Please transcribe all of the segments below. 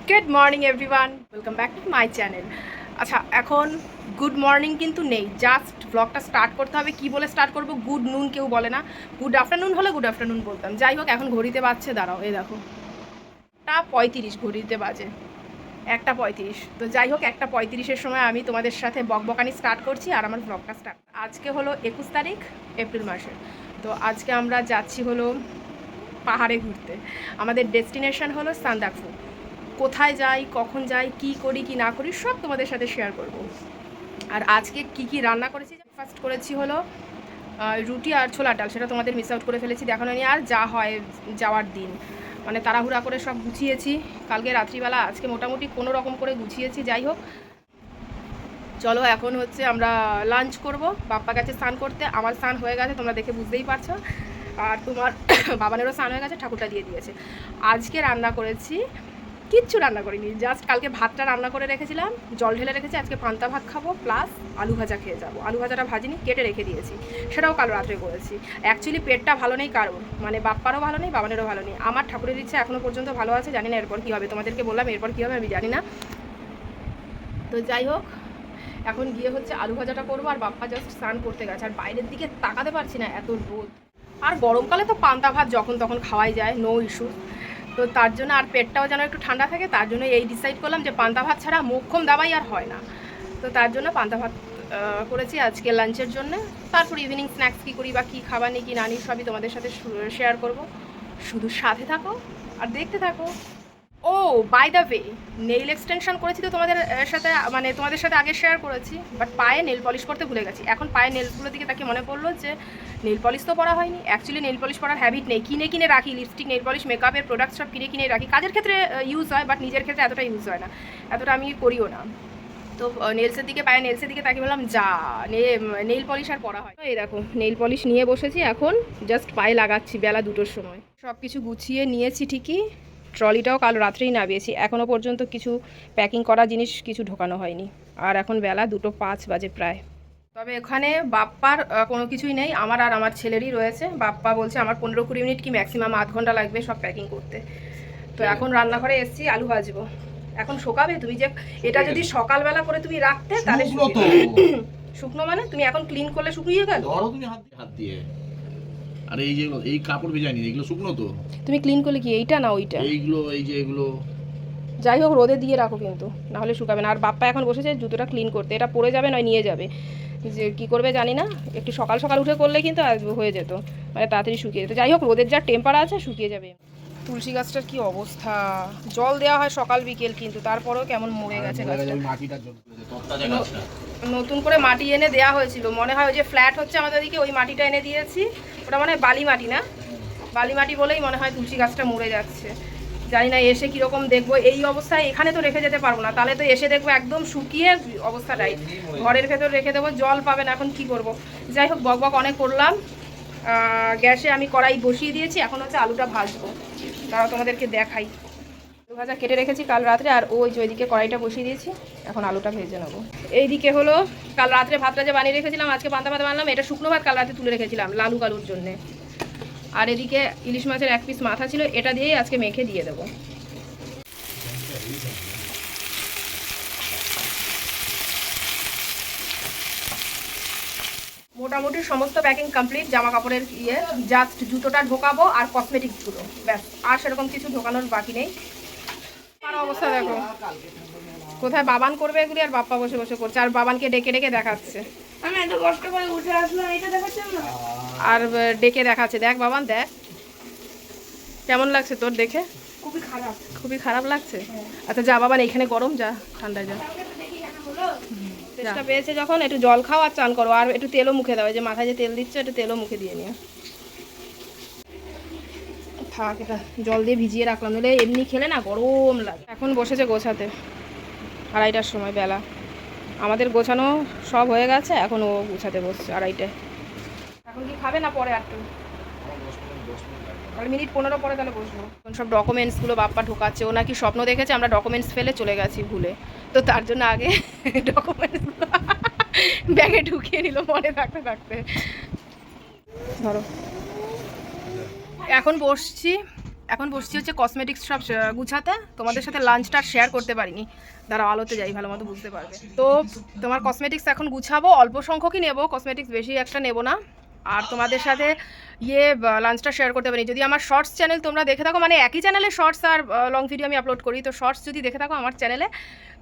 Good morning everyone, welcome back to my channel. আচ্ছা, এখন good morning কিন্তু নেই, জাস্ট ব্লগটা স্টার্ট করতে হবে। কি বলে স্টার্ট করবো? গুড নুন কেউ বলে না, গুড আফটারনুন হলে গুড আফটারনুন বলতাম। যাই হোক, এখন ঘড়িতে বাজছে, দাঁড়াও এই দেখো 1:35 ঘড়িতে বাজে 1:35। তো যাই হোক, 1:35-এর সময় আমি তোমাদের সাথে বকবকানি স্টার্ট করছি আর আমার ব্লগটা স্টার্ট। আজকে হলো 21 তারিখ এপ্রিল মাসের। তো আজকে আমরা যাচ্ছি হলো পাহাড়ে ঘুরতে। আমাদের ডেস্টিনেশন হলো সান্দাকফু। কোথায় যাই, কখন যাই, কি করি কি না করি সব তোমাদের সাথে শেয়ার করব। আর আজকে কি কি রান্না করেছি, ফার্স্ট করেছি হলো রুটি আর ছোলার ডাল, সেটা তোমাদের মিস আউট করে ফেলেছি, দেখানো নিয়ে। আর যা হয় যাওয়ার দিন, মানে তাড়াহুড়া করে সব গুছিয়েছি কালকে রাত্রিবেলা, আজকে মোটামুটি কোনো রকম করে গুছিয়েছি। যাই হোক, চলো এখন হচ্ছে আমরা লাঞ্চ করব। বাপ্পা গেছে স্নান করতে, আমার স্নান হয়ে গেছে, তোমরা দেখে বুঝতেই পারছো। আর তোমার বাবানেরও স্নান হয়ে গেছে, ঠাকুরটা দিয়ে দিয়েছে। আজকে রান্না করেছি, কিচ্ছু রান্না করিনি, জাস্ট কালকে ভাতটা রান্না করে রেখেছিলাম, জল ঢেলে রেখেছি। আজকে পান্তা ভাত খাবো, প্লাস আলু ভাজা খেয়ে যাবো। আলু ভাজাটা ভাজিনি, কেটে রেখে দিয়েছি, সেটাও কাল রাত্রে করেছি। অ্যাকচুয়ালি পেটটা ভালো নেই কারোর, মানে বাপ্পারও ভালো নেই, বাবানেরও ভালো নেই। আমার ঠাকুরের ইচ্ছা এখনও পর্যন্ত ভালো আছে, জানি না এরপর কী হবে। তোমাদেরকে বললাম এরপর কী হবে আমি জানি না। তো যাই হোক, এখন গিয়ে হচ্ছে আলু ভাজাটা করবো। আর বাপ্পা জাস্ট স্নান করতে গেছে, আর বাইরের দিকে তাকাতে পারছি না, এত রোদ। আর গরমকালে তো পান্তা ভাত যখন তখন খাওয়াই যায়, নো ইস্যু। তো তার জন্য, আর পেটটাও যেন একটু ঠান্ডা থাকে, তার জন্য এই ডিসাইড করলাম যে পান্তা ভাত ছাড়া মোক্ষম দাবাই আর হয় না। তো তার জন্য পান্তা ভাত করেছি আজকে লাঞ্চের জন্য। তারপর ইভিনিং স্ন্যাক্স কী করি বা কী খাবার নিই কি না নিই সবই তোমাদের সাথে শেয়ার করব। শুধু সাথে থাকো আর দেখতে থাকো। Oh by the way, nail extension করেছি তো তোমাদের সাথে, মানে তোমাদের সাথে আগে শেয়ার করেছি, বাট পায়ে নেল পলিশ করতে ভুলে গেছি। এখন পায়ে নেলসগুলোর দিকে তাকে মনে পড়লো যে নেল পলিশ তো পরা হয়নি। অ্যাকচুয়ালি নেল পলিশ পরার হ্যাবিট নেই, কিনে কিনে রাখি লিপস্টিক, নেল পলিশ, মেকআপের প্রোডাক্ট সব কিনে কিনে রাখি। কাজের ক্ষেত্রে ইউজ হয়, বাট নিজের ক্ষেত্রে এতটা ইউজ হয় না, এতটা আমি করিও না। তো নেলসের দিকে, পায়ে নেলসের দিকে তাকে বললাম যা নেইল পলিশ আর পরা হয়। এই দেখো নেইল পলিশ নিয়ে বসেছি, এখন জাস্ট পায়ে লাগাচ্ছি বেলা 2টোর সময়। সব কিছু গুছিয়ে নিয়েছি ঠিকই, ট্রলিটাও কাল রাত্রেই নামিয়েছি, এখনও পর্যন্ত কিছু প্যাকিং করা জিনিস কিছু ঢোকানো হয়নি। আর এখন বেলা 2:05 বাজে প্রায়। তবে এখানে বাপ্পার কোনো কিছুই নেই, আমার আর আমার ছেলেরই রয়েছে। বাপ্পা বলছে আমার 15-20 মিনিট কি ম্যাক্সিমাম আধ ঘন্টা লাগবে সব প্যাকিং করতে। তো এখন রান্নাঘরে এসেছি, আলু ভাজবো। এখন শোকাবে তুমি, যে এটা যদি সকালবেলা করে তুমি রাখতে তাহলে শুকনো, মানে তুমি এখন ক্লিন করলে শুকিয়ে গেল। ধরো তুমি হাত দিয়ে আরে এই যে এই কাপড় ভেজায়নি, এগুলো শুকনো তো। তুমি ক্লিন করলে কি এইটা না ওইটা? এইগুলো এই যে এগুলো, যাই হোক রোদে দিয়ে রাখো কিন্তু, না হলে শুকাবে না। আর বাপ্পা এখন বসেছে জুতোটা ক্লিন করতে, এটা পরে যাবে নয় নিয়ে যাবে, যে কী করবে জানি না। একটু সকাল সকাল উঠে করলে কিন্তু হয়ে যেত, মানে তাড়াতাড়ি শুকিয়ে যেত। যাই হোক, রোদের যা টেম্পার আছে শুকিয়ে যাবে। তুলসী গাছটার কি অবস্থা, জল দেওয়া হয় সকাল বিকেল, কিন্তু তারপরেও কেমন মরে গেছে গাছটা। নতুন করে মাটি এনে দেওয়া হয়েছিল, মনে হয় ওই যে ফ্ল্যাট হচ্ছে আমাদের দিকে, ওই মাটিটা এনে দিয়েছি। ওটা মনে হয় বালি মাটি, না বালি মাটি বলেই মনে হয় তুলসী গাছটা মরে যাচ্ছে। জানি না এসে কীরকম দেখবো এই অবস্থায়, এখানে তো রেখে যেতে পারবো না, তাহলে তো এসে দেখবো একদম শুকিয়ে অবস্থাটাই। ঘরের ভেতর রেখে দেবো, জল পাবে না, এখন কি করব। যাই হোক, বক বক অনেক করলাম। গ্যাসে আমি কড়াই বসিয়ে দিয়েছি, এখন হচ্ছে আলুটা ভাজবো, তারা তোমাদেরকে দেখাই। আলু ভাজা কেটে রেখেছি কাল রাত্রে, আর ওই যে ওইদিকে কড়াইটা বসিয়ে দিয়েছি, এখন আলুটা ভেজে নেবো। এইদিকে হলো কাল রাত্রে ভাতটা যে বানিয়ে রেখেছিলাম, আজকে পান্তা ভাত বানালাম। এটা শুকনো ভাত কাল রাতে তুলে রেখেছিলাম লালু কালুর জন্যে। আর এদিকে ইলিশ মাছের 1 পিস মাথা ছিল, এটা দিয়েই আজকে মেখে দিয়ে দেবো। মোটামুটি সমস্ত প্যাকিং কমপ্লিট, জামা কাপড়ের জাস্ট জুতোটা ঢোকাবো আর কসমেটিক্সগুলো, ব্যাস। আর সেরকম কিছু ঢোকানোর বাকি নেই। আর অবস্থা দেখো, কোথায় বাবান করবে এগুলি, আর বাপ্পা বসে বসে করছে, আর বাবানকে ডেকে ডেকে দেখাচ্ছে। আমি এত কষ্ট করে উঠে আসলাম, এটা দেখাচ্ছেন না? আর ডেকে দেখাচ্ছে, দেখ বাবান দেখ কেমন লাগছে তোর দেখে। খুবই খারাপ, খুবই খারাপ লাগছে। আচ্ছা যা বাবান, এখানে গরম, যা ঠান্ডায় যা। তেলটা পেয়েছে যখন, একটু জল খাও আর চান করো, আর একটু তেলও মুখে দাও, যে মাথায় যে তেল দিচ্ছ একটু তেলও মুখে দিয়ে নিও। থাক, এটা জল দিয়ে ভিজিয়ে রাখলাম, নইলে এমনি খেলে না গরম লাগে। এখন বসেছে গোছাতে, 2:30টার সময় বেলা। আমাদের গোছানো সব হয়ে গেছে, এখন ও গোছাতে বসছে 2:30টায়। এখন কি খাবে না পরে? একটু মিনিট 15 পরে তাহলে বসবো। এখন সব ডকুমেন্টসগুলো বাপ্পা ঢোকাচ্ছে, ও নাকি স্বপ্ন দেখেছে আমরা ডকুমেন্টস ফেলে চলে গেছি ভুলে, তো তার জন্য আগে ডকুমেন্টসগুলো ব্যাগে ঢুকিয়ে নিল মনে থাকতে থাকতে। ধরো এখন বসছি, এখন বসছি হচ্ছে কসমেটিক্স সব গুছাতে, তোমাদের সাথে লাঞ্চটা শেয়ার করতে পারিনি, দাঁড়াও আলোতে যাই ভালো মতো বুঝতে পারবে। তো তোমার কসমেটিক্স এখন গুছাবো, অল্প সংখ্যকই নেবো, কসমেটিক্স বেশি একটা নেবো না। আর তোমাদের সাথে লাঞ্চটা শেয়ার করতে পারি। যদি আমার শর্টস চ্যানেল তোমরা দেখে থাকো, মানে একই চ্যানেলে শর্টস আর লং ভিডিও আমি আপলোড করি, তো শর্টস যদি দেখে থাকো আমার চ্যানেলে,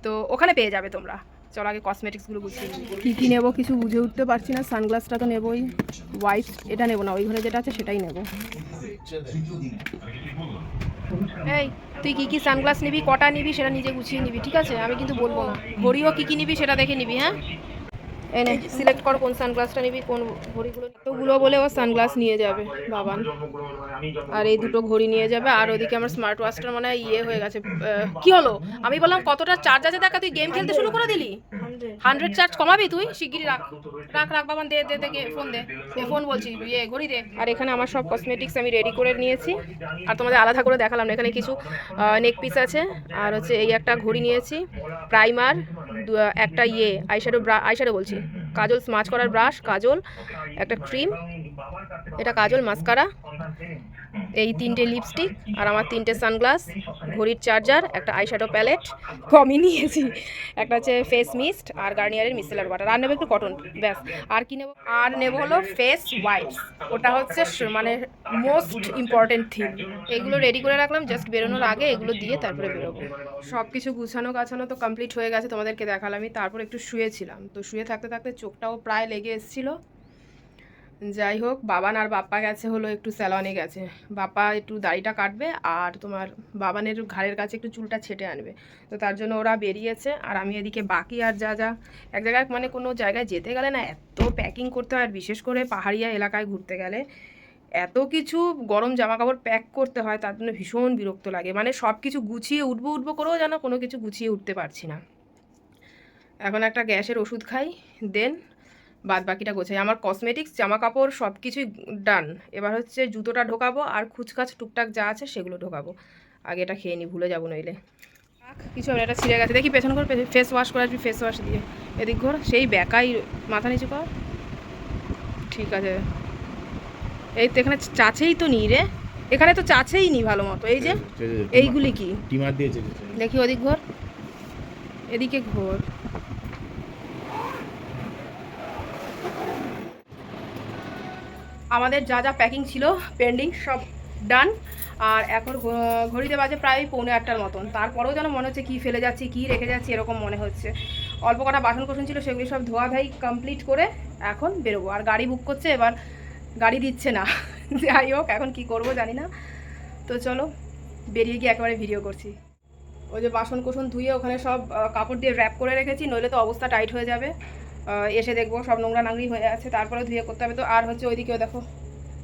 তো ওখানে পেয়ে যাবে তোমরা। চলো আগে কসমেটিক্সগুলো গুছিয়ে নিই। কী কী নেবো কিছু বুঝে উঠতে পারছি না। সানগ্লাসটা তো নেবোই, হোয়াইট এটা নেবো না, ওই ঘরে যেটা আছে সেটাই নেবো। এই তুই কী কী সানগ্লাস নিবি, কটা নিবি সেটা নিজে গুছিয়ে নিবি, ঠিক আছে? আমি কিন্তু বলবো না। ঘড়িও কী কী নিবি সেটা দেখে নিবি, হ্যাঁ? এনে সিলেক্ট কর কোন সানগ্লাসটা নিবি, কোন ঘড়িগুলো। এতগুলো বলে ও সানগ্লাস নিয়ে যাবে বাবান, আর এই দুটো ঘড়ি নিয়ে যাবে। আর ওদিকে আমার স্মার্ট ওয়াচটার মনে হয় হয়ে গেছে। কি হলো? আমি বললাম কতটা চার্জ আছে দেখা, তুই গেম খেলতে শুরু করে দিলি। 100 চার্জ কমাবি তুই? শিগগিরই রাখ রাখ রাখ বাবান, দে দে দে ফোন দে, ফোন বলছি, ঘড়ি দে। আর এখানে আমার সব কসমেটিক্স আমি রেডি করে নিয়েছি, আর তোমাদের আলাদা করে দেখালাম না। এখানে কিছু নেক পিস আছে, আর হচ্ছে এই একটা ঘড়ি নিয়েছি, প্রাইমার, একটা আইশ্যাডো বলছি, কাজল স্মাচ করার ব্রাশ, কাজল, একটা ক্রিম, এটা কাজল, মাস্কারা, এই 3টে লিপস্টিক, আর আমার 3টে সানগ্লাস, ঘড়ির চার্জার, একটা আইশ্যাডো প্যালেট কমই নিয়েছি, একটা হচ্ছে ফেস মিস্ট, আর গার্নিয়ারের মিসেলার ওয়াটার। আর নেবো একটু কটন, ব্যাস। আর কি নেবো? আর নেবো হলো ফেস ওয়াইপস, ওটা হচ্ছে মানে মোস্ট ইম্পর্টেন্ট থিং। এগুলো রেডি করে রাখলাম, জাস্ট বেরোনোর আগে এগুলো দিয়ে তারপরে বেরোবো। সব কিছু গুছানো গাছানো তো কমপ্লিট হয়ে গেছে, তোমাদেরকে দেখালামই। তারপর একটু শুয়েছিলাম, তো শুয়ে থাকতে থাকতে চোখটাও প্রায় লেগে এসেছিলো। যাই হোক, বাবান আর বাপ্পা গেছে হলো একটু স্যালনে গেছে। বাপ্পা একটু দাড়িটা কাটবে, আর তোমার বাবানের ঘাড়ের কাছে একটু চুলটা ছেটে আনবে, তো তার জন্য ওরা বেরিয়েছে। আর আমি এদিকে বাকি আর যা যা এক জায়গায়, মানে কোনো জায়গায় যেতে গেলে না এত প্যাকিং করতে হয়, আর বিশেষ করে পাহাড়িয়া এলাকায় ঘুরতে গেলে এত কিছু গরম জামা কাপড় প্যাক করতে হয়, তার জন্য ভীষণ বিরক্ত লাগে। মানে সব কিছু গুছিয়ে উঠবো করেও যেন কোনো কিছু গুছিয়ে উঠতে পারছি না। এখন একটা গ্যাসের ওষুধ খাই, দেন বাদ বাকিটা গোছাই। আমার কসমেটিক্স, জামা কাপড় সব কিছুই ডান। এবার হচ্ছে জুতোটা ঢোকাবো, আর খুচখাচ টুকটাক যা আছে সেগুলো ঢোকাবো। আগে এটা খেয়ে নিই, ভুলে যাবো নইলে। কিছু হবে, এটা ছিঁড়ে গেছে, দেখি পেছন করে ফেস ওয়াশ করে আসবি, ফেস ওয়াশ দিয়ে। এদিক ঘোর, সেই বেকাই মাথা নিচু কর, ঠিক আছে। এই তো এখানে চাছেই তো নি রে, এখানে তো চাছেই নি ভালো মতো। এই যে এইগুলি কি দেখি, ওদিক ঘোর, এদিকে ঘোর। আমাদের যা যা প্যাকিং ছিল পেন্ডিং সব ডান। আর এখন ঘড়িতে বাজে প্রায় 8:45টার মতন। তারপরেও যেন মনে হচ্ছে কী ফেলে যাচ্ছি, কী রেখে যাচ্ছি, এরকম মনে হচ্ছে। অল্প কটা বাসন কোসন ছিল, সেগুলি সব ধোয়াধাই কমপ্লিট করে এখন বেরোবো। আর গাড়ি বুক করছে, এবার গাড়ি দিচ্ছে না। যাই হোক, এখন কি করব জানি না। তো চলো বেরিয়ে গিয়ে একেবারে ভিডিও করছি। ওই যে বাসন কোসন ধুয়ে ওখানে সব কাপড় দিয়ে র্যাপ করে রেখেছি, নইলে তো অবস্থা টাইট হয়ে যাবে। এসে দেখবো সব নোংরা নাংরি হয়ে আছে, তারপরে ধুয়ে করতে হবে। তো আর হচ্ছে ওইদিকেও দেখো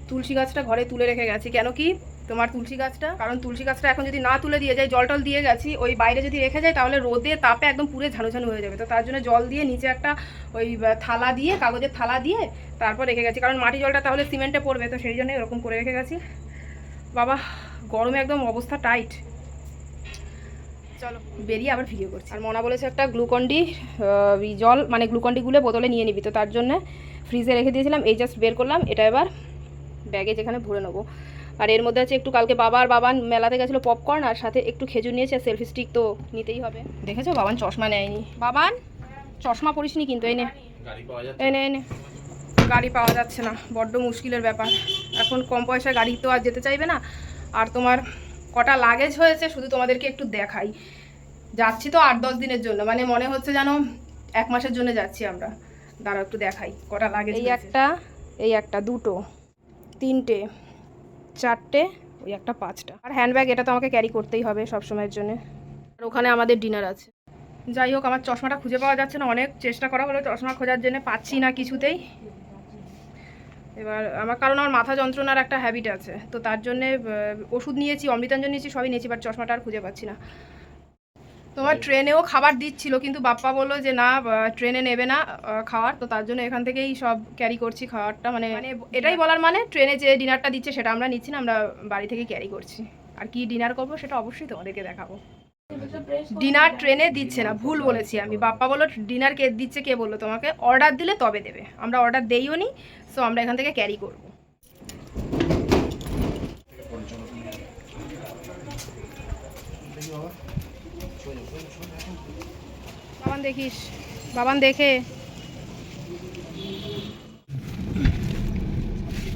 তুলসী গাছটা ঘরে তুলে রেখে গেছি। কেন কি তোমার তুলসী গাছটা, কারণ তুলসী গাছটা এখন যদি না তুলে দিয়ে যাই, জল টল দিয়ে গেছি, ওই বাইরে যদি রেখে যায় তাহলে রোদে তাপে একদম পুরো ঝানু হয়ে যাবে। তো তার জন্য জল দিয়ে নিচে একটা ওই থালা দিয়ে, কাগজের থালা দিয়ে তারপর রেখে গেছি, কারণ মাটি জলটা তাহলে সিমেন্টে পড়বে। তো সেই জন্য এরকম করে রেখে গেছি। বাবা গরমে একদম অবস্থা টাইট। চলো বেরিয়ে আবার ভিডিও করছি। আর মনা বলেছে একটা গ্লুকন্ডি জল, মানে গ্লুকন্ডি গুলে বোতলে নিয়ে নিবি, তো তার জন্য ফ্রিজে রেখে দিয়েছিলাম। এই জাস্ট বের করলাম, এটা এবার ব্যাগে যেখানে ভরে নেবো। আর এর মধ্যে আছে একটু, কালকে বাবান মেলাতে গেছিলো পপকর্ন, আর সাথে একটু খেজুর নিয়েছে, সেলফি স্টিক তো নিতেই হবে। দেখেছো বাবান চশমা নেয়নি, বাবান চশমা পরিসনি কিন্তু। এনে এনে গাড়ি পাওয়া যাচ্ছে না, বড্ড মুশকিলের ব্যাপার। এখন কম পয়সায় গাড়ি তো আর যেতে চাইবে না। আর তোমার কটা লাগেজ হয়েছে শুধু তোমাদেরকে একটু দেখাই। যাচ্ছি তো 8-10 দিনের জন্য, মানে মনে হচ্ছে যেন 1 মাসের জন্য যাচ্ছি আমরা। দাঁড়াও একটু দেখাই কটা লাগেজ। এই একটা, দুটো, 3টে, 4টে, ওই একটা 5টা। আর হ্যান্ডব্যাগ, এটা তো আমাকে ক্যারি করতেই হবে সবসময়ের জন্য। আর ওখানে আমাদের ডিনার আছে। যাই হোক, আমার চশমাটা খুঁজে পাওয়া যাচ্ছে না, অনেক চেষ্টা করা হলো চশমা খোঁজার জন্য, পাচ্ছি না কিছুতেই। এবার কারণ আমার মাথা যন্ত্রণার একটা হ্যাবিট আছে, তো তার জন্যে ওষুধ নিয়েছি, অমৃতাঞ্জন নিয়েছি, সবই নিয়েছি, বাট চশমাটা আর খুঁজে পাচ্ছি না। তোমার ট্রেনেও খাবার দিচ্ছিল, কিন্তু বাপ্পা বললো যে না ট্রেনে নেবে না খাবার, তো তার জন্য এখান থেকেই সব ক্যারি করছি খাবারটা। মানে এটাই বলার মানে ট্রেনে যে ডিনারটা দিচ্ছে সেটা আমরা নিচ্ছি না, আমরা বাড়ি থেকে ক্যারি করছি। আর কি ডিনার করবো সেটা অবশ্যই তোমাদেরকে দেখাবো। ডিনার ট্রেনে দিচ্ছে না, ভুল বলেছি আমি। বাপ্পা বললো ডিনার কে দিচ্ছে, কে বললো তোমাকে? অর্ডার দিলে তবে দেবে, আমরা অর্ডার দেইও নি, সো আমরা এখান থেকে ক্যারি করবো। বাবান দেখিস, বাবান দেখে।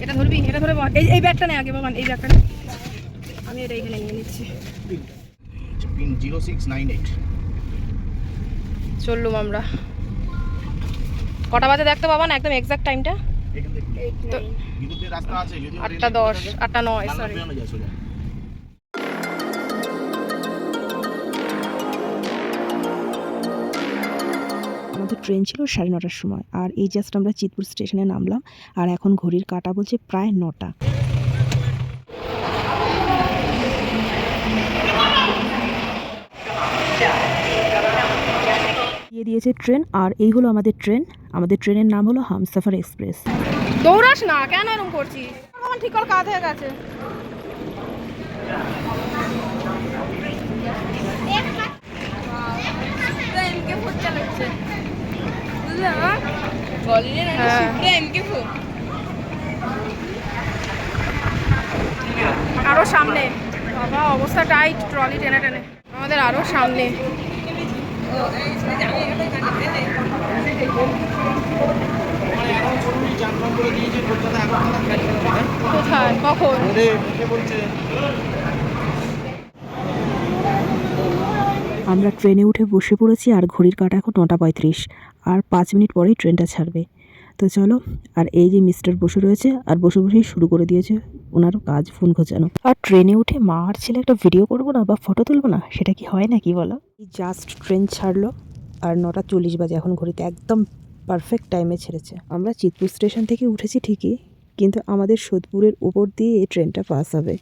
এটা ধরবি, এটা ধরে বল। এই ব্যাগটা নে আগে বাবান, এই ব্যাগটা নে। আমি এটা এখানে নিয়ে নিচ্ছি। পিন 0698। চললুম আমরা। কটা বাজে দেখতে বাবান একদম এক্সাক্ট টাইমটা? তো ভিতর দিয়ে রাস্তা আছে, যদি 8:10, 8:09 সরি। আমাদের ট্রেন ছিল 9:30টার সময়, আর এই জাস্ট আমরা চিতপুর স্টেশনে নামলাম, আর এখন ঘড়ির কাঁটা বলছে প্রায় 9টা। দিয়ে দিয়েছে ট্রেন, আর এই হলো আমাদের ট্রেন। আমাদের ট্রেনের নাম হলো হামসাফার এক্সপ্রেস। দৌড়াস না, কেন এরকম করছিস? বাবান ঠিক করে কাজ হয়ে গেছে। আরো সামনে বাবা, অবস্থা টাইট, ট্রলি টেনে টেনে আমাদের আরো সামনে। কোথায়, কখন? আমরা ট্রেনে উঠে বসে পড়েছি, আর ঘড়ির কাঁটা এখন 9:35, আর 5 মিনিট পরেই ট্রেনটা ছাড়বে। তো চলো, আর এই যে মিস্টার বসে রয়েছে, আর বসে বসেই শুরু করে দিয়েছে ওনারও কাজ, ফোন খোঁজানো। আর ট্রেনে উঠে মা আর ছেলে একটা ভিডিও করবো না বা ফটো তুলবো না, সেটা কি হয় নাকি বলো? জাস্ট ট্রেন ছাড়লো, আর 9:40 বাজে এখন ঘড়িতে, একদম পারফেক্ট টাইমে ছেড়েছে। আমরা চিতপুর স্টেশন থেকে উঠেছি ঠিকই, কিন্তু আমাদের সোদপুরের উপর দিয়ে এই ট্রেনটা পাস হবে।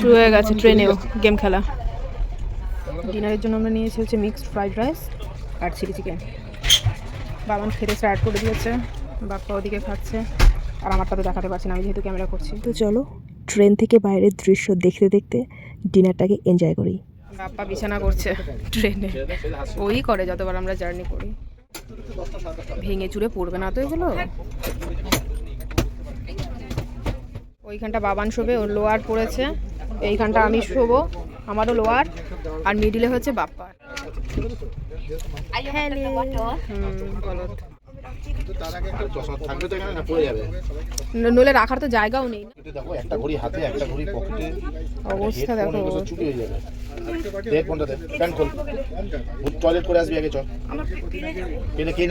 শুরু হয়ে গেছে ট্রেনেও গেম খেলা। ডিনারের জন্য আমরা নিয়েছি হচ্ছে মিক্সড ফ্রাইড রাইস আর চিলি চিকেন। বাবান খেতে স্টার্ট করে দিয়েছে, বাপ্পা ওদিকে খাচ্ছে, আর আমারটা তো দেখাতে পারছি না, আমি যেহেতু ক্যামেরা করছি। তো চলো, ট্রেন থেকে বাইরের দৃশ্য দেখতে দেখতে ডিনারটাকে এনজয় করি। বাপ্পা বিছানা করছে ট্রেনে, ওই করে যতবার আমরা জার্নি করি। ভেঙে চুরে পড়বে না তো এগুলো? ওইখানটা বাবান শোবে, ওর লোয়ার পড়েছে, এইখানটা আমি শোবো, আমারও লোয়ার, আর মিডিলে হচ্ছে বাপ্পা। বলো, থাকবে তো এখানে, না পড়ে যাবে? নইলে রাখার তো জায়গাও নেই। দেখো, একটা ঘড়ি হাতে, একটা ঘড়ি পকেটে, অবস্থা দেখো। চুরি হয়ে যাবে। দেখ কোনটা দেখ, প্যান্ট খোল, টয়লেট করে আসবি আগে, চল।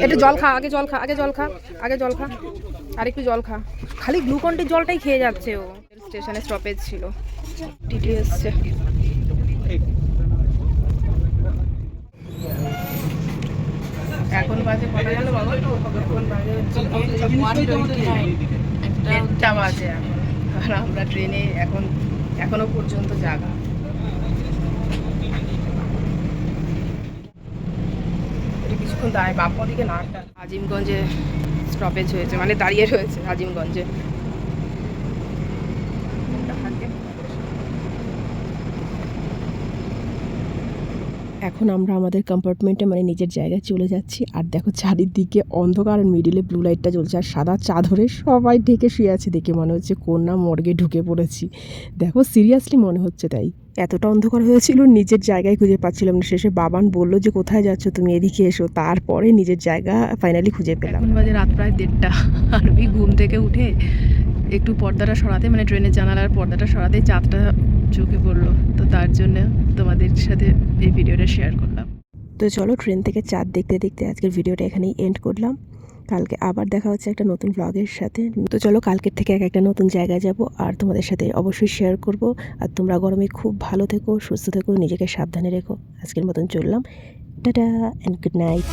একটু জল খা, আগে জল খা, আগে জল খা, আগে জল খা, আর একটু জল খা। খালি গ্লুকন্ডির জলটাই খেয়ে যাচ্ছে ও। স্টেশনে স্টপেজ ছিল, টিটি এসছে। এখন বাজে কটা গেল বাবা? এখন বাজে হচ্ছে 1:29 বাজে এখন, আর আমরা ট্রেনে এখনো পর্যন্ত জাগা। কিছুক্ষণ দাঁড়ায়, বাপ্পা দিকে নাটটা। আজিমগঞ্জে স্টপেজ হয়েছে, মানে দাঁড়িয়ে রয়েছে আজিমগঞ্জে। এখন আমরা আমাদের কম্পার্টমেন্টে মানে নিজের জায়গায় চলে যাচ্ছি, আর দেখো চারিদিকে অন্ধকার, আর মিডিলে ব্লু লাইটটা জ্বলছে, আর সাদা চাদরে সবাই ঢেকে শুয়ে আছে, দেখে মনে হচ্ছে কোন না মর্গে ঢুকে পড়েছি। দেখো সিরিয়াসলি মনে হচ্ছে তাই। এতটা অন্ধকার হয়েছিল, নিজের জায়গায় খুঁজে পাচ্ছিলাম না। শেষে বাবান বললো যে কোথায় যাচ্ছ তুমি, এদিকে এসো। তারপরে নিজের জায়গা ফাইনালি খুঁজে পেলাম। এখন বাজে রাত প্রায় 1:30, আর আমি ঘুম থেকে উঠে একটু পর্দাটা সরাতে, মানে ট্রেনের জানালার পর্দাটা সরাতে চাঁদটা চোখে পড়লো, তো তার জন্য তোমাদের সাথে এই ভিডিওটা শেয়ার করলাম। তো চলো, ট্রেন থেকে চাঁদ দেখতে দেখতে আজকের ভিডিওটা এখানেই এন্ড করলাম। কালকে আবার দেখা হচ্ছে একটা নতুন ব্লগের সাথে। তো চলো, কালকের থেকে একটা নতুন জায়গায় যাব, আর তোমাদের সাথে অবশ্যই শেয়ার করব। আর তোমরা গরমে খুব ভালো থেকো, সুস্থ থেকো, নিজেকে সাবধানে রেখো। আজকের মতন চললাম, টাটা অ্যান্ড গুড নাইট।